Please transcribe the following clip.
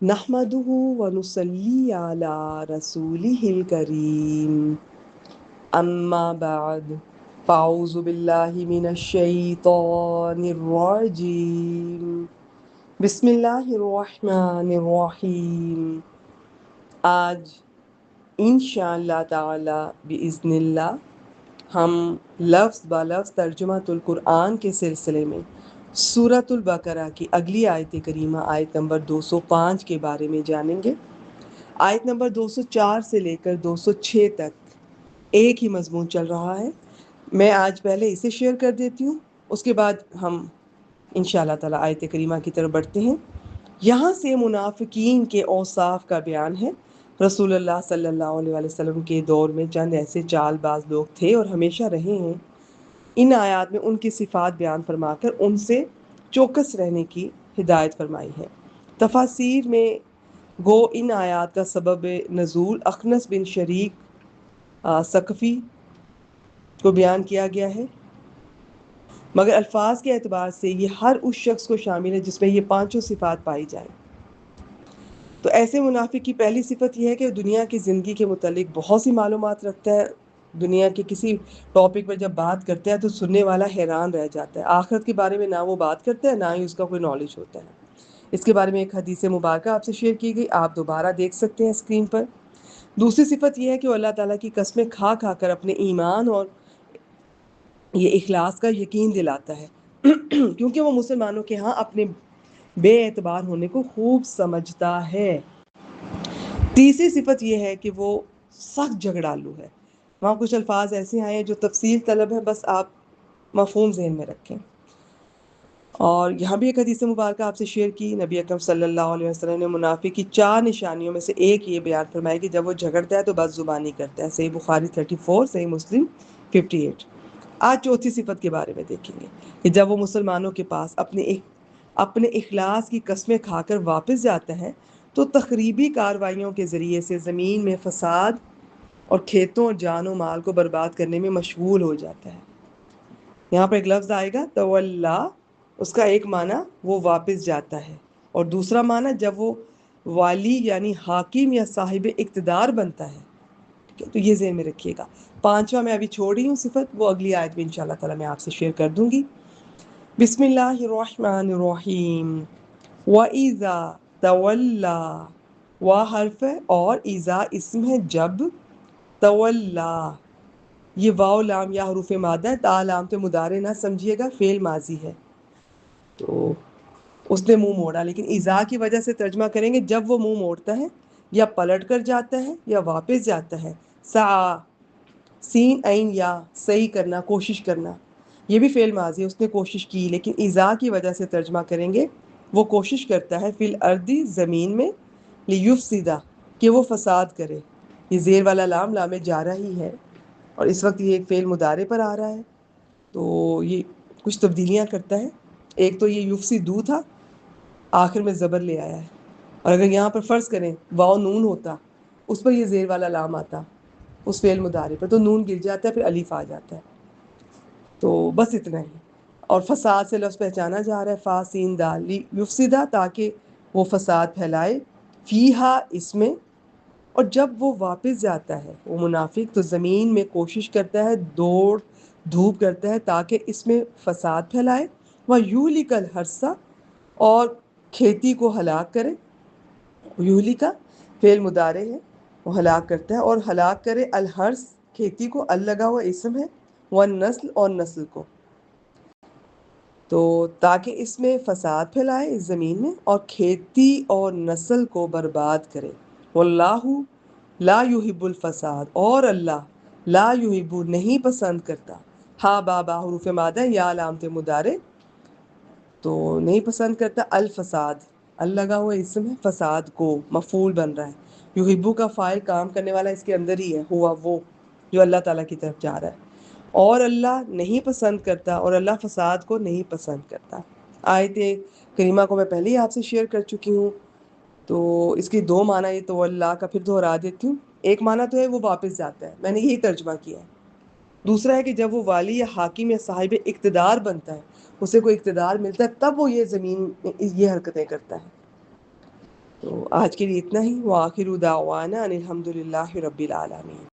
نحمده ونصلي على رسوله الكريم اما بعد فاعوذ بالله من الشیطان الرجیم بسم اللہ الرحمن الرحیم. آج انشاءاللہ تعالی باذن اللہ ہم لفظ با لفظ ترجمہ القرآن کے سلسلے میں سورۃ البقرہ کی اگلی آیت کریمہ آیت نمبر 205 کے بارے میں جانیں گے. آیت نمبر 204 سے لے کر 206 تک ایک ہی مضمون چل رہا ہے. میں آج پہلے اسے شیئر کر دیتی ہوں، اس کے بعد ہم انشاءاللہ تعالی آیت کریمہ کی طرف بڑھتے ہیں. یہاں سے منافقین کے اوصاف کا بیان ہے. رسول اللہ صلی اللہ علیہ وسلم کے دور میں چند ایسے چال باز لوگ تھے اور ہمیشہ رہے ہیں. ان آیات میں ان کی صفات بیان فرما کر ان سے چوکس رہنے کی ہدایت فرمائی ہے. تفاسیر میں گو ان آیات کا سبب نزول اخنس بن شریک ثقفی کو بیان کیا گیا ہے، مگر الفاظ کے اعتبار سے یہ ہر اس شخص کو شامل ہے جس میں یہ پانچوں صفات پائی جائیں. تو ایسے منافق کی پہلی صفت یہ ہے کہ دنیا کی زندگی کے متعلق بہت سی معلومات رکھتا ہے. دنیا کے کسی ٹاپک پر جب بات کرتا ہے تو سننے والا حیران رہ جاتا ہے. آخرت کے بارے میں نہ وہ بات کرتا ہے نہ ہی اس کا کوئی نالج ہوتا ہے. اس کے بارے میں ایک حدیث مبارکہ آپ سے شیئر کی گئی، آپ دوبارہ دیکھ سکتے ہیں اسکرین پر. دوسری صفت یہ ہے کہ وہ اللہ تعالیٰ کی قسمیں کھا کھا کر اپنے ایمان اور یہ اخلاص کا یقین دلاتا ہے کیونکہ وہ مسلمانوں کے ہاں اپنے بے اعتبار ہونے کو خوب سمجھتا ہے. تیسری صفت یہ ہے کہ وہ سخت جھگڑالو ہے. وہاں کچھ الفاظ ایسے آئے ہیں جو تفصیل طلب ہے، بس آپ مفہوم ذہن میں رکھیں. اور یہاں بھی ایک حدیث مبارکہ آپ سے شیئر کی. نبی اکرم صلی اللہ علیہ وسلم نے منافق کی 4 نشانیوں میں سے ایک یہ بیان فرمایا کہ جب وہ جھگڑتا ہے تو بد زبانی کرتا ہے. صحیح بخاری 34، صحیح مسلم 58. آج چوتھی صفت کے بارے میں دیکھیں گے کہ جب وہ مسلمانوں کے پاس اپنے اخلاص کی قسمیں کھا کر واپس جاتا ہے تو تخریبی کارروائیوں کے ذریعے سے زمین میں فساد اور کھیتوں اور جان و مال کو برباد کرنے میں مشغول ہو جاتا ہے. یہاں پر ایک لفظ آئے گا تولا، اس کا ایک معنی وہ واپس جاتا ہے، اور دوسرا معنی جب وہ والی یعنی حاکم یا صاحب اقتدار بنتا ہے. تو یہ ذہن میں رکھیے گا. پانچواں میں ابھی چھوڑ رہی ہوں صفت، وہ اگلی آیت میں انشاءاللہ تعالی میں آپ سے شیئر کر دوں گی. بسم اللہ الرحمن الرحیم. وَإِذَا تَوَلَّا، وا حرف ہے اور اذا اسم ہے جب، تولا یہ واو لام یا حروف مادہ ہے. تا علامت مضارع نہ سمجھیے گا، فعل ماضی ہے تو اس نے منہ موڑا، لیکن اذا کی وجہ سے ترجمہ کریں گے جب وہ منہ موڑتا ہے یا پلٹ کر جاتا ہے یا واپس جاتا ہے. سعی، سین عین یا، صحیح کرنا، کوشش کرنا، یہ بھی فعل ماضی ہے، اس نے کوشش کی. لیکن اذا کی وجہ سے ترجمہ کریں گے وہ کوشش کرتا ہے فی الارض زمین میں، لیفسد کہ وہ فساد کرے. یہ زیر والا لام لام جارہ ہی ہے اور اس وقت یہ ایک فعل مضارع پر آ رہا ہے تو یہ کچھ تبدیلیاں کرتا ہے. ایک تو یہ یفسدو تھا، آخر میں زبر لے آیا ہے، اور اگر یہاں پر فرض کریں واو نون ہوتا اس پر یہ زیر والا لام آتا اس فعل مضارع پر تو نون گر جاتا ہے، پھر الف آ جاتا ہے. تو بس اتنا ہی. اور فساد سے لفظ پہچانا جا رہا ہے، فا سین دال یفسدہ، تاکہ وہ فساد پھیلائے. فیہا اس میں، اور جب وہ واپس جاتا ہے وہ منافق تو زمین میں کوشش کرتا ہے، دوڑ دھوپ کرتا ہے تاکہ اس میں فساد پھیلائے. وَيُهْلِكَ الْحَرْثَ، اور کھیتی کو ہلاک کرے. یوہلی کا فعل مضارع ہے، وہ ہلاک کرتا ہے، اور ہلاک کرے الحرث کھیتی کو، ال لگا ہوا اسم ہے، والنسل اور نسل کو، تو تاکہ اس میں فساد پھیلائے اس زمین میں اور کھیتی اور نسل کو برباد کرے. واللہ لا یحب الفساد، اور اللہ لا یحب نہیں پسند کرتا. ہا با حروف مادہ یا علامت مضارع، تو نہیں پسند کرتا. الفساد، ال لگا ہوا اسم ہے، فساد کو مفعول بن رہا ہے. یحبو کا فاعل کام کرنے والا اس کے اندر ہی ہے، ہوا وہ جو اللہ تعالیٰ کی طرف جا رہا ہے. اور اللہ نہیں پسند کرتا، اور اللہ فساد کو نہیں پسند کرتا. آیت کریمہ کو میں پہلے ہی آپ سے شیئر کر چکی ہوں، تو اس کی 2 معنی یہ تو اللہ کا پھر دہرا دیتی ہوں. ایک معنی تو ہے وہ واپس جاتا ہے، میں نے یہی ترجمہ کیا ہے. دوسرا ہے کہ جب وہ والی یا حاکم یا صاحب اقتدار بنتا ہے، اسے کوئی اقتدار ملتا ہے، تب وہ یہ زمین میں یہ حرکتیں کرتا ہے. تو آج کے لیے اتنا ہی، وآخر دعوانا ان الحمد للہ رب العالمین.